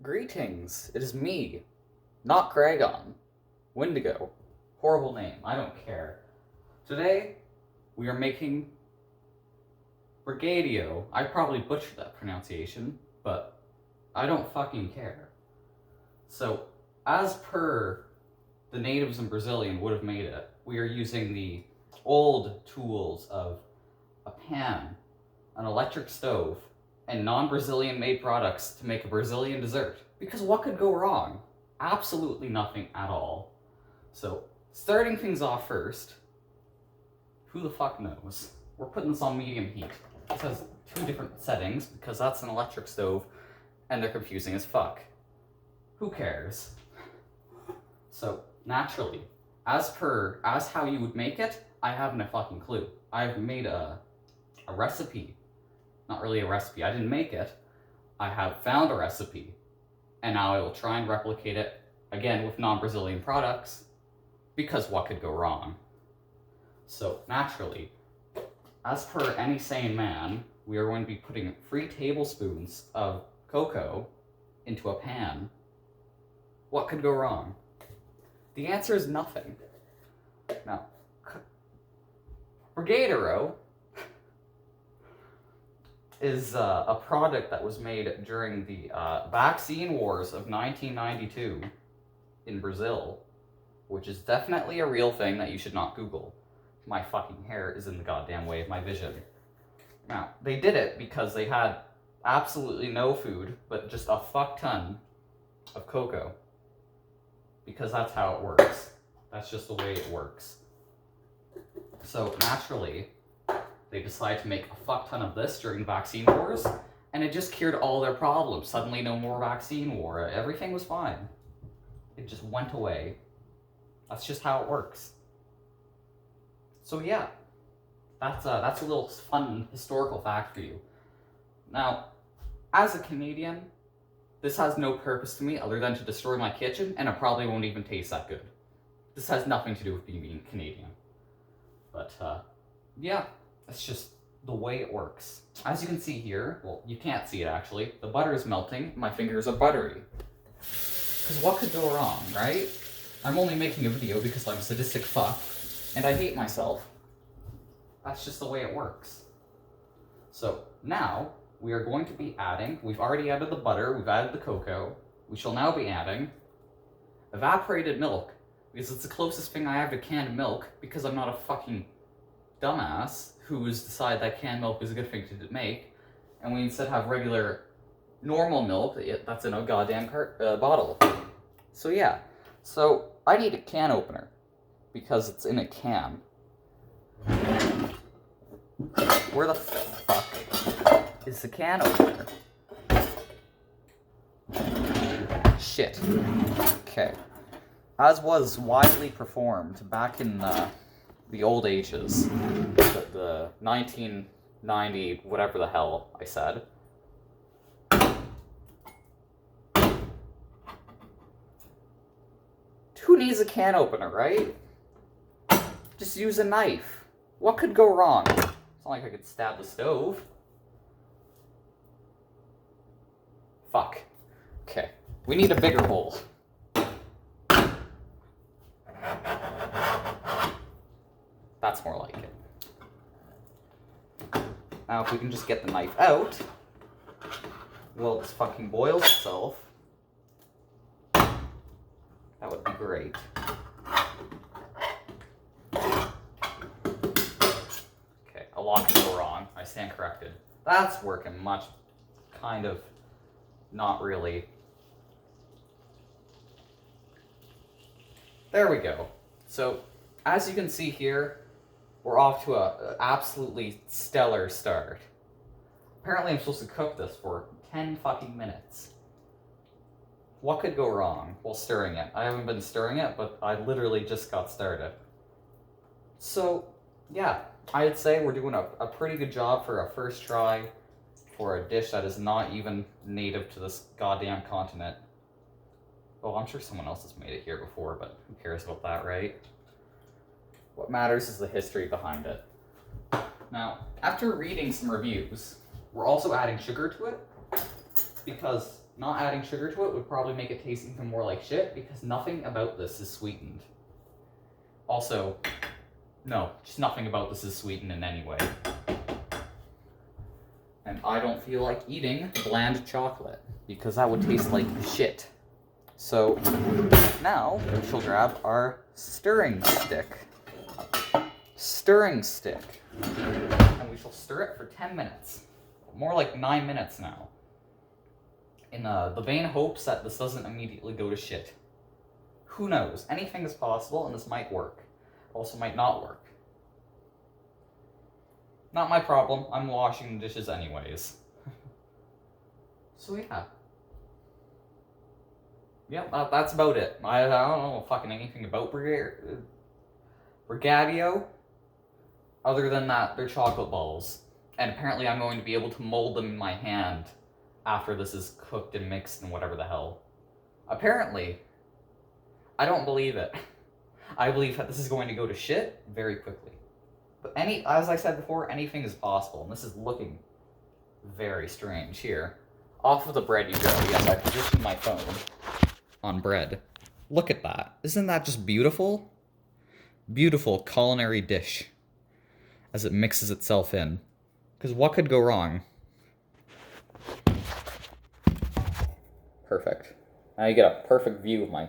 Greetings, it is me, not Gragon. Wendigo. Horrible name, I don't care. Today, we are making Brigadio. I probably butchered that pronunciation, but I don't fucking care. So, as per the natives in Brazilian would have made it, we are using the old tools of a pan, an electric stove, and non-Brazilian made products to make a Brazilian dessert. Because what could go wrong? Absolutely nothing at all. So, starting things off first, who the fuck knows? We're putting this on medium heat. This has two different settings because that's an electric stove and they're confusing as fuck. Who cares? So, naturally, as how you would make it, I haven't a fucking clue. I've made a recipe. Not really a recipe, I didn't make it. I have found a recipe, and now I will try and replicate it, again with non-Brazilian products, because what could go wrong? So, naturally, as per any sane man, we are going to be putting 3 tablespoons of cocoa into a pan. What could go wrong? The answer is nothing. Now, Brigadeiro is a product that was made during the vaccine wars of 1992 in Brazil, which is definitely a real thing that you should not Google. My fucking hair is in the goddamn way of my vision. Now, they did it because they had absolutely no food, but just a fuck ton of cocoa. Because that's how it works. That's just the way it works. So, naturally, they decided to make a fuck ton of this during the vaccine wars, and it just cured all their problems. Suddenly, no more vaccine war. Everything was fine. It just went away. That's just how it works. So yeah, that's a little fun historical fact for you. Now, as a Canadian, this has no purpose to me other than to destroy my kitchen, and it probably won't even taste that good. This has nothing to do with being Canadian. But, yeah, it's just the way it works. As you can see here, well, you can't see it actually, the butter is melting, my fingers are buttery. Because what could go wrong, right? I'm only making a video because I'm a sadistic fuck, and I hate myself. That's just the way it works. So, now, we are going to be adding, we've already added the butter, we've added the cocoa, we shall now be adding evaporated milk, because it's the closest thing I have to canned milk, because I'm not a fucking dumbass who's decided that canned milk is a good thing to make, and we instead have regular, normal milk that's in a goddamn bottle. So yeah, so I need a can opener, because it's in a can. Where the fuck is the can opener? Shit. Okay. As was widely performed back in the old ages, the 1990, whatever the hell I said. Who needs a can opener, right? Just use a knife. What could go wrong? It's not like I could stab the stove. Fuck. Okay. We need a bigger bowl. That's more like it. Now if we can just get the knife out, while this fucking boils itself, that would be great. Okay, a lot can go wrong. I stand corrected. That's working much, kind of, not really. There we go. So, as you can see here, we're off to an absolutely stellar start. Apparently I'm supposed to cook this for 10 fucking minutes. What could go wrong while stirring it? I haven't been stirring it, but I literally just got started. So, yeah, I'd say we're doing a pretty good job for a first try for a dish that is not even native to this goddamn continent. Oh, I'm sure someone else has made it here before, but who cares about that, right? What matters is the history behind it. Now, after reading some reviews, we're also adding sugar to it, because not adding sugar to it would probably make it taste even more like shit, because nothing about this is sweetened. Also, no, just nothing about this is sweetened in any way. And I don't feel like eating bland chocolate, because that would taste like shit. So, now we shall grab our stirring stick. Stirring stick. And we shall stir it for 10 minutes. More like 9 minutes now. In the vain hopes that this doesn't immediately go to shit. Who knows? Anything is possible, and this might work. Also might not work. Not my problem. I'm washing the dishes anyways. So yeah. Yeah, that's about it. I don't know fucking anything about Brigadio. Other than that, they're chocolate balls. And apparently I'm going to be able to mold them in my hand after this is cooked and mixed and whatever the hell. Apparently. I don't believe it. I believe that this is going to go to shit very quickly. But as I said before, anything is possible. And this is looking very strange here. Off of the bread you go. Yes, I positioned my phone on bread. Look at that. Isn't that just beautiful? Beautiful culinary dish as it mixes itself in. Because what could go wrong? Perfect. Now you get a perfect view of my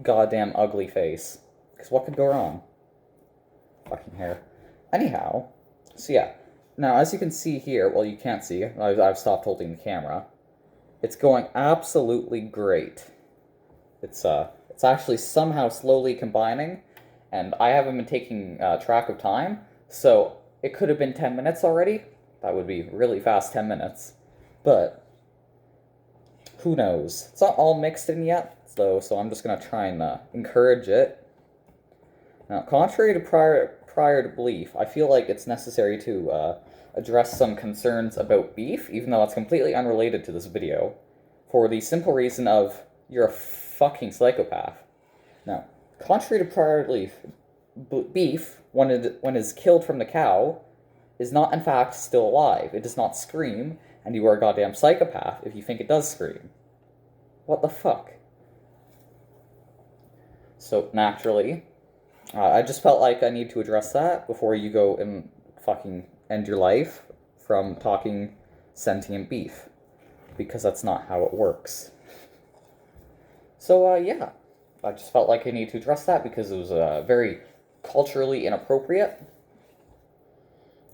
goddamn ugly face. Because what could go wrong? Fucking hair. Anyhow, so yeah. Now, as you can see here, well, you can't see. I've stopped holding the camera. It's going absolutely great. It's actually somehow slowly combining, and I haven't been taking track of time, so it could have been 10 minutes already. That would be really fast 10 minutes. But who knows? It's not all mixed in yet, so I'm just going to try and encourage it. Now, contrary to prior to belief, I feel like it's necessary to address some concerns about beef, even though it's completely unrelated to this video, for the simple reason of you're a fucking psychopath. Now, contrary to prior belief, beef, when it is killed from the cow, is not in fact still alive. It does not scream, and you are a goddamn psychopath if you think it does scream. What the fuck? So, naturally, I just felt like I need to address that before you go and fucking end your life from talking sentient beef. Because that's not how it works. So, yeah. I just felt like I need to address that because it was very culturally inappropriate.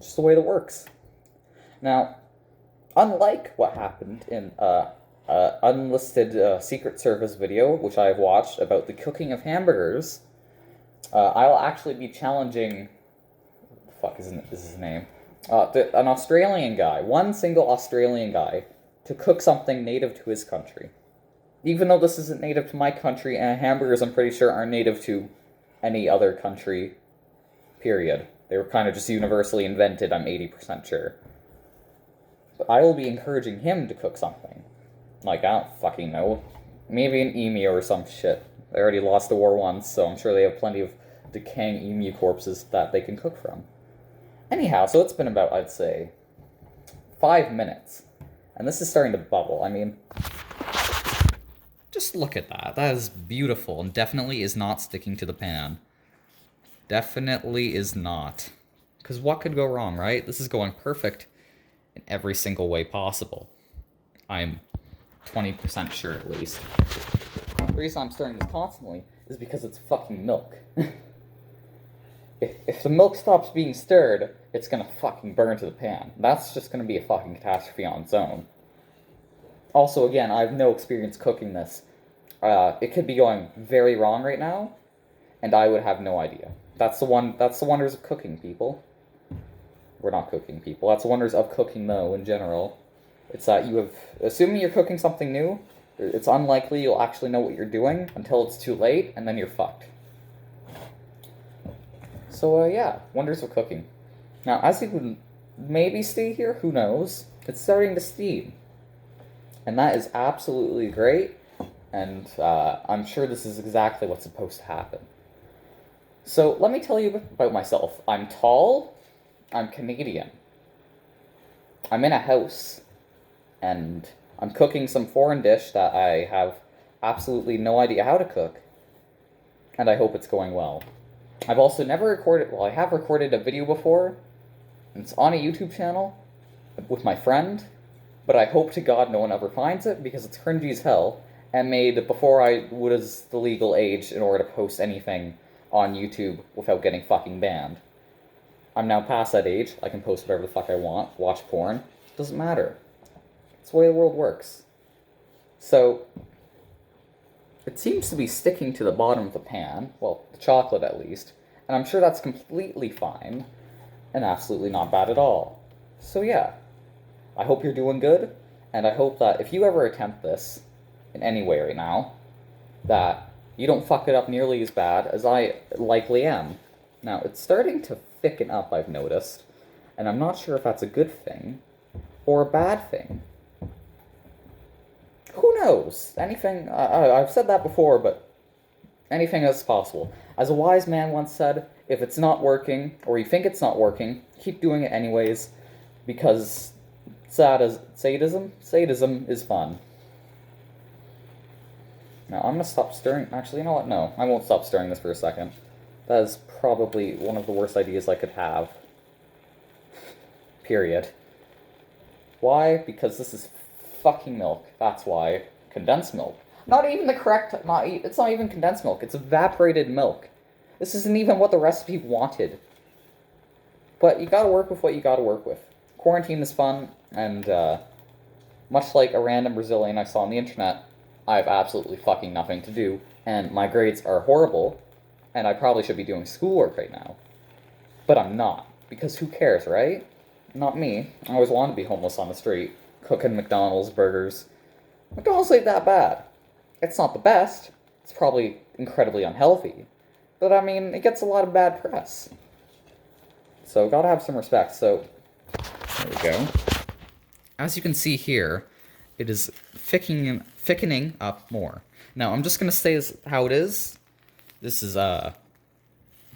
Just the way that works. Now, unlike what happened in unlisted Secret Service video, which I have watched about the cooking of hamburgers, I'll actually be challenging... What the fuck is his name? An Australian guy, one single Australian guy, to cook something native to his country. Even though this isn't native to my country, and hamburgers, I'm pretty sure, aren't native to any other country, period. They were kind of just universally invented, I'm 80% sure. But I will be encouraging him to cook something. Like, I don't fucking know. Maybe an emu or some shit. They already lost the war once, so I'm sure they have plenty of decaying emu corpses that they can cook from. Anyhow, so it's been about, I'd say, 5 minutes. And this is starting to bubble. I mean, just look at that. That is beautiful and definitely is not sticking to the pan. Definitely is not. Because what could go wrong, right? This is going perfect in every single way possible. I'm 20% sure at least. The reason I'm stirring this constantly is because it's fucking milk. If the milk stops being stirred, it's gonna fucking burn to the pan. That's just gonna be a fucking catastrophe on its own. Also, again, I have no experience cooking this. It could be going very wrong right now, and I would have no idea. That's the wonders of cooking, people. We're not cooking, people. That's the wonders of cooking, though, in general. It's that assuming you're cooking something new, it's unlikely you'll actually know what you're doing until it's too late, and then you're fucked. So, yeah, wonders of cooking. Now, as you can maybe see here, who knows, it's starting to steam. And that is absolutely great, and I'm sure this is exactly what's supposed to happen. So, let me tell you about myself. I'm tall, I'm Canadian. I'm in a house, and I'm cooking some foreign dish that I have absolutely no idea how to cook, and I hope it's going well. I've also never recorded, well, I have recorded a video before, and it's on a YouTube channel with my friend, but I hope to God no one ever finds it because it's cringy as hell, and made before I was the legal age in order to post anything on YouTube without getting fucking banned. I'm now past that age. I can post whatever the fuck I want, watch porn. It doesn't matter. It's the way the world works. So, it seems to be sticking to the bottom of the pan, well, the chocolate at least, and I'm sure that's completely fine, and absolutely not bad at all. So yeah, I hope you're doing good, and I hope that if you ever attempt this, in any way right now, that you don't fuck it up nearly as bad as I likely am. Now, it's starting to thicken up, I've noticed, and I'm not sure if that's a good thing, or a bad thing. Who knows? Anything, I've said that before, but anything is possible. As a wise man once said, if it's not working, or you think it's not working, keep doing it anyways, because sadism is fun. Now, I'm gonna stop stirring. Actually, you know what? No, I won't stop stirring this for a second. That is probably one of the worst ideas I could have. Period. Why? Because this is fucking milk. That's why. Condensed milk. Not even the correct... it's not even condensed milk. It's evaporated milk. This isn't even what the recipe wanted. But you gotta work with what you gotta work with. Quarantine is fun, and much like a random Brazilian I saw on the internet, I have absolutely fucking nothing to do, and my grades are horrible, and I probably should be doing schoolwork right now. But I'm not, because who cares, right? Not me. I always wanted to be homeless on the street, cooking McDonald's burgers. McDonald's ain't that bad. It's not the best. It's probably incredibly unhealthy. But I mean, it gets a lot of bad press. So, gotta have some respect. So, there we go. As you can see here, it is thickening up more. Now, I'm just gonna say this how it is. This is, I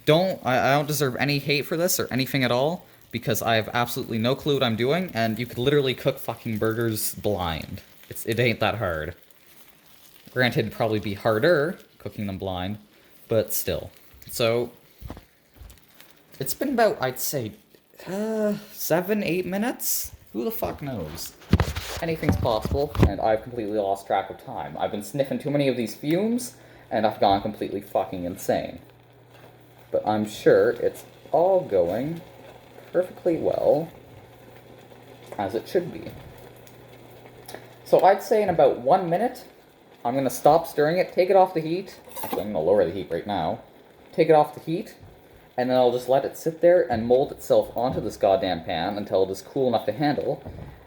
don't deserve any hate for this or anything at all, because I have absolutely no clue what I'm doing, and you could literally cook fucking burgers blind. It ain't that hard. Granted, it'd probably be harder cooking them blind, but still. So, it's been about, I'd say, 7-8 minutes? Who the fuck knows? Anything's possible, and I've completely lost track of time. I've been sniffing too many of these fumes, and I've gone completely fucking insane. But I'm sure it's all going perfectly well, as it should be. So I'd say in about 1 minute, I'm going to stop stirring it, take it off the heat. Actually, I'm going to lower the heat right now. Take it off the heat, and then I'll just let it sit there and mold itself onto this goddamn pan until it is cool enough to handle.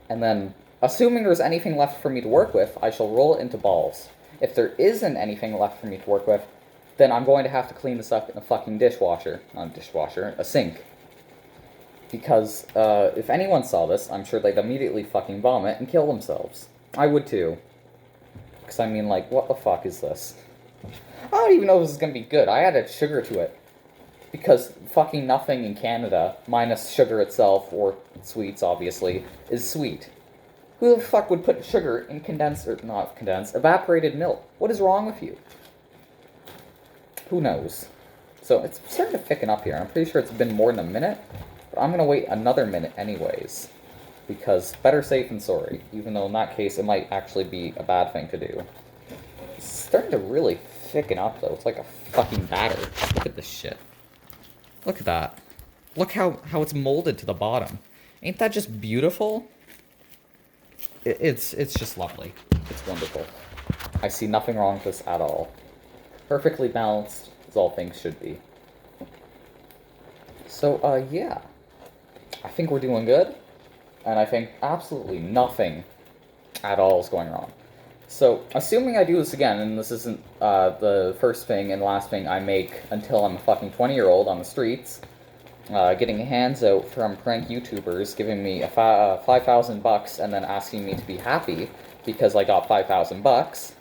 And then, assuming there's anything left for me to work with, I shall roll it into balls. If there isn't anything left for me to work with, then I'm going to have to clean this up in a fucking dishwasher. Not a dishwasher, a sink. Because, if anyone saw this, I'm sure they'd immediately fucking vomit and kill themselves. I would too. Because I mean, like, what the fuck is this? I don't even know if this is gonna be good. I added sugar to it. Because fucking nothing in Canada, minus sugar itself, or sweets, obviously, is sweet. Who the fuck would put sugar in evaporated milk? What is wrong with you? Who knows? So, it's starting to thicken up here. I'm pretty sure it's been more than a minute. But I'm gonna wait another minute anyways. Because better safe than sorry. Even though in that case, it might actually be a bad thing to do. It's starting to really thicken up, though. It's like a fucking batter. Look at this shit. Look at that. Look how it's molded to the bottom. Ain't that just beautiful? It's just lovely. It's wonderful. I see nothing wrong with this at all. Perfectly balanced, as all things should be. So, yeah. I think we're doing good. And I think absolutely nothing at all is going wrong. So, assuming I do this again, and this isn't the first thing and last thing I make until I'm a fucking 20-year-old on the streets, getting hands out from prank YouTubers, giving me $5,000 and then asking me to be happy because I got $5,000,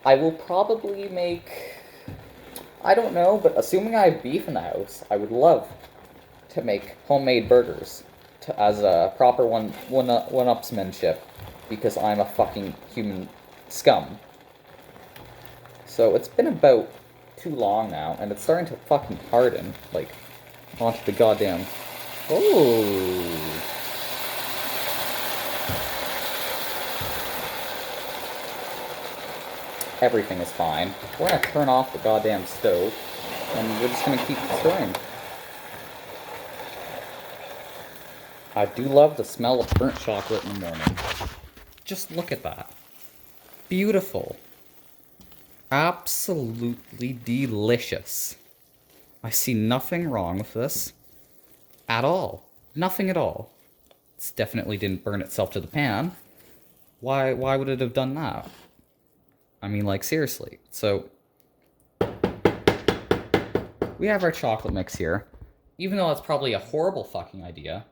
I will probably make, I don't know, but assuming I have beef in the house, I would love to make homemade burgers as a proper one-upsmanship. because I'm a fucking human scum. So it's been about too long now, and it's starting to fucking harden, like, onto the goddamn... Oh! Everything is fine. We're gonna turn off the goddamn stove, and we're just gonna keep stirring. I do love the smell of burnt chocolate in the morning. Just look at that. Beautiful. Absolutely delicious. I see nothing wrong with this. At all. Nothing at all. It definitely didn't burn itself to the pan. Why would it have done that? I mean, like, seriously. So, we have our chocolate mix here. Even though it's probably a horrible fucking idea,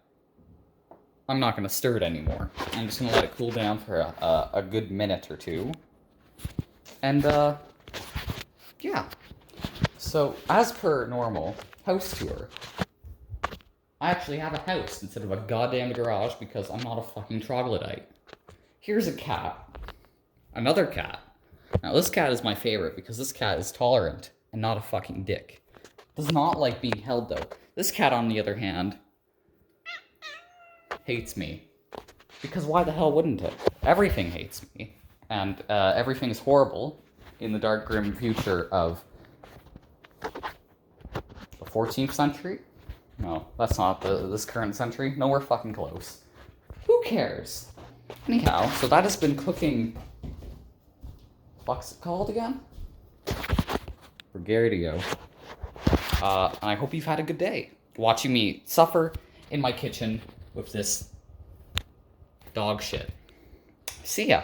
I'm not going to stir it anymore. I'm just going to let it cool down for a good minute or two. And, yeah. So, as per normal, house tour. I actually have a house instead of a goddamn garage because I'm not a fucking troglodyte. Here's a cat. Another cat. Now, this cat is my favorite because this cat is tolerant and not a fucking dick. Does not like being held, though. This cat, on the other hand, hates me. Because why the hell wouldn't it? Everything hates me. And everything is horrible in the dark, grim future of the 14th century? No, that's not this current century. No, we're fucking close. Who cares? Anyhow, so that has been cooking... What's it called again? Brigadier. And I hope you've had a good day watching me suffer in my kitchen with this dog shit. See ya.